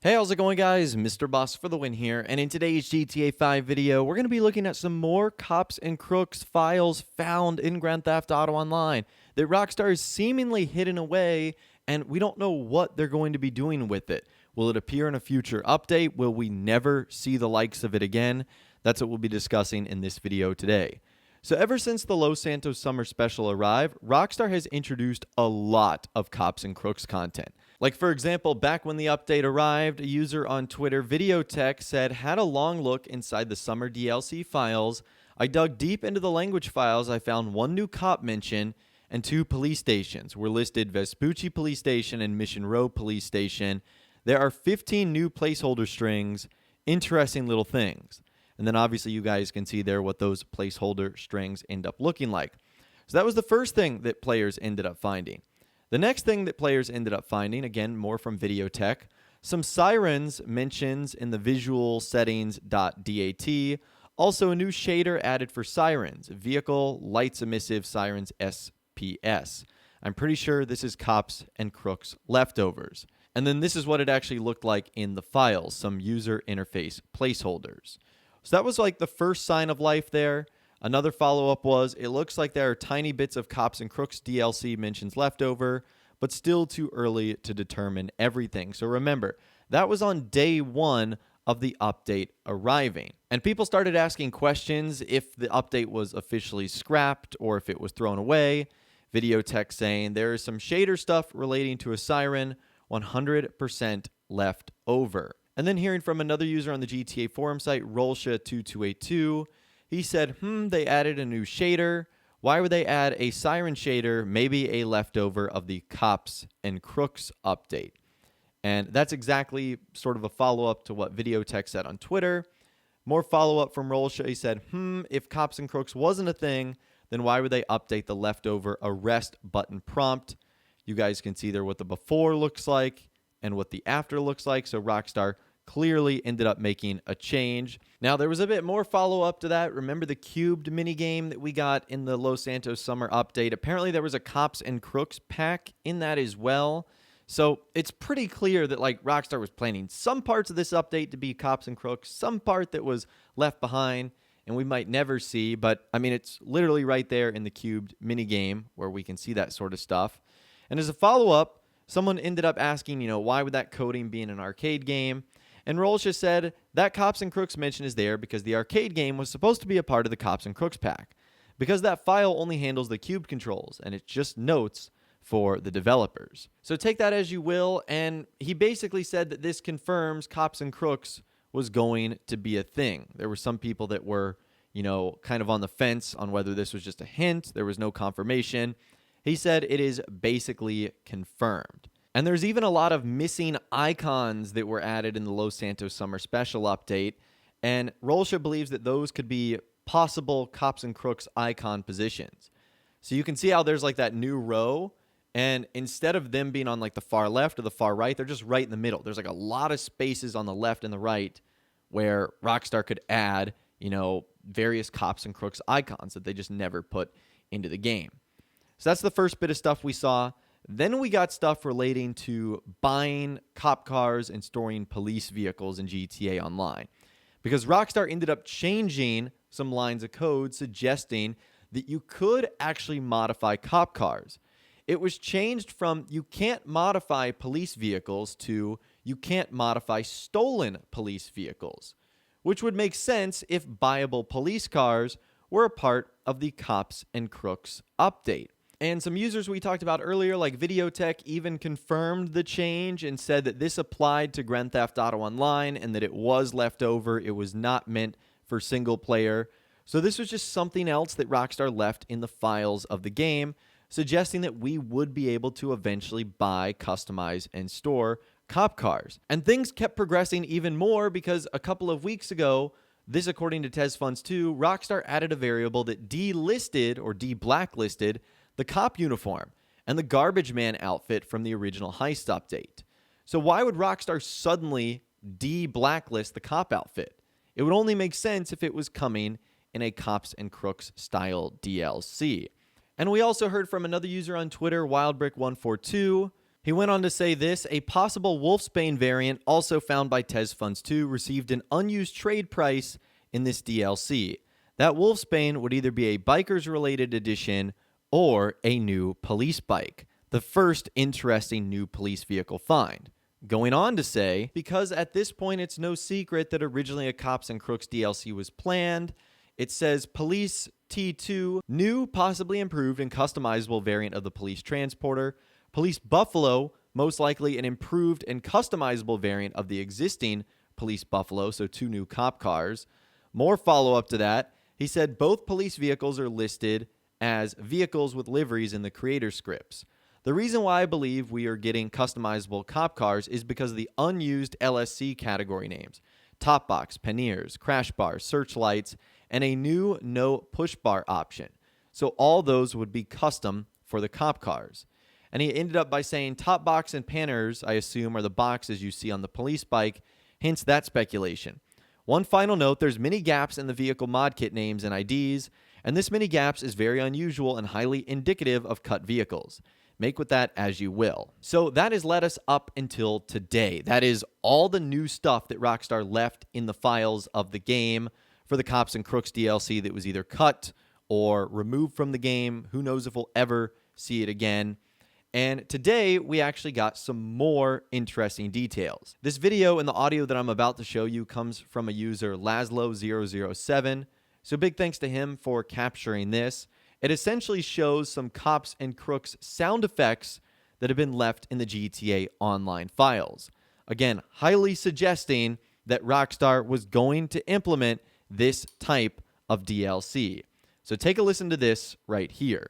Hey, how's it going, guys? Mr. Boss for the win here, and in today's GTA 5 video, we're going to be looking at some more Cops and Crooks files found in Grand Theft Auto Online that Rockstar is seemingly hidden away, and we don't know what they're going to be doing with it. Will it appear in a future update? Will we never see the likes of it again? That's what we'll be discussing in this video today. So ever since the Los Santos Summer Special arrived, Rockstar has introduced a lot of Cops and Crooks content. Like, for example, back when the update arrived, a user on Twitter, Videotech, said, "Had a long look inside the summer DLC files. I dug deep into the language files. I found one new cop mention and two police stations were listed: Vespucci Police Station and Mission Row Police Station. There are 15 new placeholder strings. Interesting little things." And then obviously you guys can see there what those placeholder strings end up looking like. So that was the first thing that players ended up finding. The next thing that players ended up finding, again, more from Videotech, some sirens mentions in the visual settings.dat, also a new shader added for sirens, vehicle lights emissive sirens SPS. I'm pretty sure this is Cops and Crooks leftovers. And then this is what it actually looked like in the files, some user interface placeholders. So that was like the first sign of life there. Another follow-up was, it looks like there are tiny bits of Cops and Crooks DLC mentions left over, but still too early to determine everything. So remember, that was on day one of the update arriving. And people started asking questions if the update was officially scrapped or if it was thrown away. Videotech saying there is some shader stuff relating to a siren, 100% left over. And then hearing from another user on the GTA forum site, Rolsha2282, he said, they added a new shader. Why would they add a siren shader? Maybe a leftover of the Cops and Crooks update. And that's exactly sort of a follow-up to what Videotech said on Twitter. More follow-up from Rolsha. He said, if Cops and Crooks wasn't a thing, then why would they update the leftover arrest button prompt? You guys can see there what the before looks like and what the after looks like. So Rockstar clearly ended up making a change. Now, there was a bit more follow-up to that. Remember the cubed minigame that we got in the Los Santos Summer update? Apparently, there was a Cops and Crooks pack in that as well. So it's pretty clear that like Rockstar was planning some parts of this update to be Cops and Crooks, some part that was left behind and we might never see. But I mean, it's literally right there in the cubed minigame where we can see that sort of stuff. And as a follow-up, someone ended up asking, why would that coding be in an arcade game? And Rolsha said that Cops and Crooks mention is there because the arcade game was supposed to be a part of the Cops and Crooks pack, because that file only handles the cube controls and it's just notes for the developers. So take that as you will, and he basically said that this confirms Cops and Crooks was going to be a thing. There were some people that were, kind of on the fence on whether this was just a hint. There was no confirmation. He said it is basically confirmed. And there's even a lot of missing icons that were added in the Los Santos Summer Special update. And Rolsha believes that those could be possible Cops and Crooks icon positions. So you can see how there's like that new row. And instead of them being on like the far left or the far right, they're just right in the middle. There's like a lot of spaces on the left and the right where Rockstar could add, various Cops and Crooks icons that they just never put into the game. So that's the first bit of stuff we saw. Then we got stuff relating to buying cop cars and storing police vehicles in GTA Online, because Rockstar ended up changing some lines of code suggesting that you could actually modify cop cars. It was changed from you can't modify police vehicles to you can't modify stolen police vehicles, which would make sense if buyable police cars were a part of the Cops and Crooks update. And some users we talked about earlier, like Videotech, even confirmed the change and said that this applied to Grand Theft Auto Online and that it was left over. It was not meant for single player. So this was just something else that Rockstar left in the files of the game, suggesting that we would be able to eventually buy, customize, and store cop cars. And things kept progressing even more because a couple of weeks ago, this according to TezFunds 2, Rockstar added a variable that delisted or de-blacklisted the cop uniform and the Garbage Man outfit from the original Heist update. So why would Rockstar suddenly de-blacklist the cop outfit? It would only make sense if it was coming in a Cops and Crooks style DLC. And we also heard from another user on Twitter, WildBrick142, He went on to say this: a possible Wolfsbane variant also found by Tez Funds 2 received an unused trade price in this DLC. That Wolfsbane would either be a bikers related edition or a new police bike, the first interesting new police vehicle find. Going on to say, because at this point it's no secret that originally a Cops and Crooks DLC was planned, it says Police T2, new, possibly improved and customizable variant of the police transporter. Police Buffalo, most likely an improved and customizable variant of the existing Police Buffalo, so 2 new cop cars. More follow-up to that, he said both police vehicles are listed as vehicles with liveries in the creator scripts. The reason why I believe we are getting customizable cop cars is because of the unused LSC category names: Top Box, Panniers, Crash Bars, Searchlights, and a new no push bar option. So all those would be custom for the cop cars. And he ended up by saying Top Box and Panniers, I assume, are the boxes you see on the police bike, hence that speculation. One final note, there's many gaps in the vehicle mod kit names and IDs, and this many gaps is very unusual and highly indicative of cut vehicles. Make with that as you will. So that has led us up until today. That is all the new stuff that Rockstar left in the files of the game for the Cops and Crooks DLC that was either cut or removed from the game. Who knows if we'll ever see it again. And today, we actually got some more interesting details. This video and the audio that I'm about to show you comes from a user, Laszlo007. So big thanks to him for capturing this. It essentially shows some Cops and Crooks sound effects that have been left in the GTA Online files. Again, highly suggesting that Rockstar was going to implement this type of DLC. So take a listen to this right here.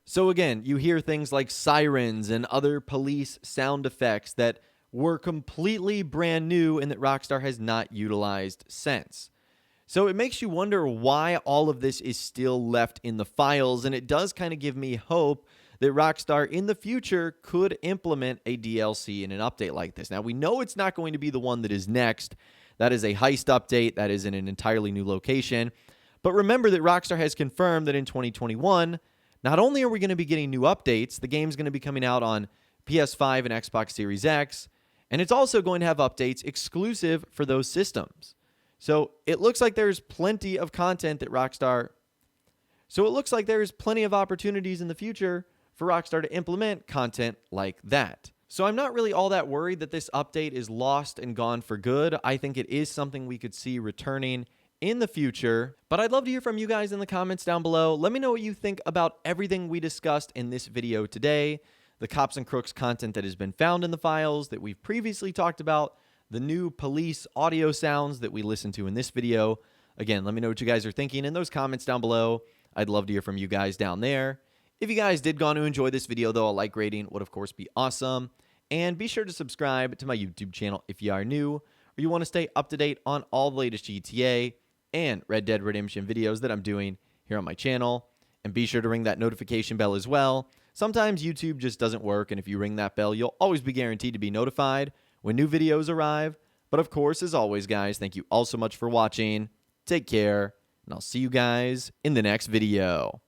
So again, you hear things like sirens and other police sound effects that were completely brand new and that Rockstar has not utilized since. So it makes you wonder why all of this is still left in the files, and it does kind of give me hope that Rockstar in the future could implement a DLC and an update like this. Now, we know it's not going to be the one that is next. That is a heist update. That is in an entirely new location. But remember that Rockstar has confirmed that in 2021, not only are we going to be getting new updates, the game's going to be coming out on PS5 and Xbox Series X, and it's also going to have updates exclusive for those systems. So it looks like there's plenty of content that Rockstar... So it looks like there's plenty of opportunities in the future for Rockstar to implement content like that. So I'm not really all that worried that this update is lost and gone for good. I think it is something we could see returning in the future, but I'd love to hear from you guys in the comments down below. Let me know what you think about everything we discussed in this video today, the Cops and Crooks content that has been found in the files that we've previously talked about, the new police audio sounds that we listened to in this video. Again, let me know what you guys are thinking in those comments down below. I'd love to hear from you guys down there. If you guys did go to enjoy this video, though, a like rating would, of course, be awesome. And be sure to subscribe to my YouTube channel if you are new, or you want to stay up to date on all the latest GTA and Red Dead Redemption videos that I'm doing here on my channel. And be sure to ring that notification bell as well. Sometimes YouTube just doesn't work, and if you ring that bell, you'll always be guaranteed to be notified when new videos arrive. But of course, as always, guys, thank you all so much for watching. Take care, and I'll see you guys in the next video.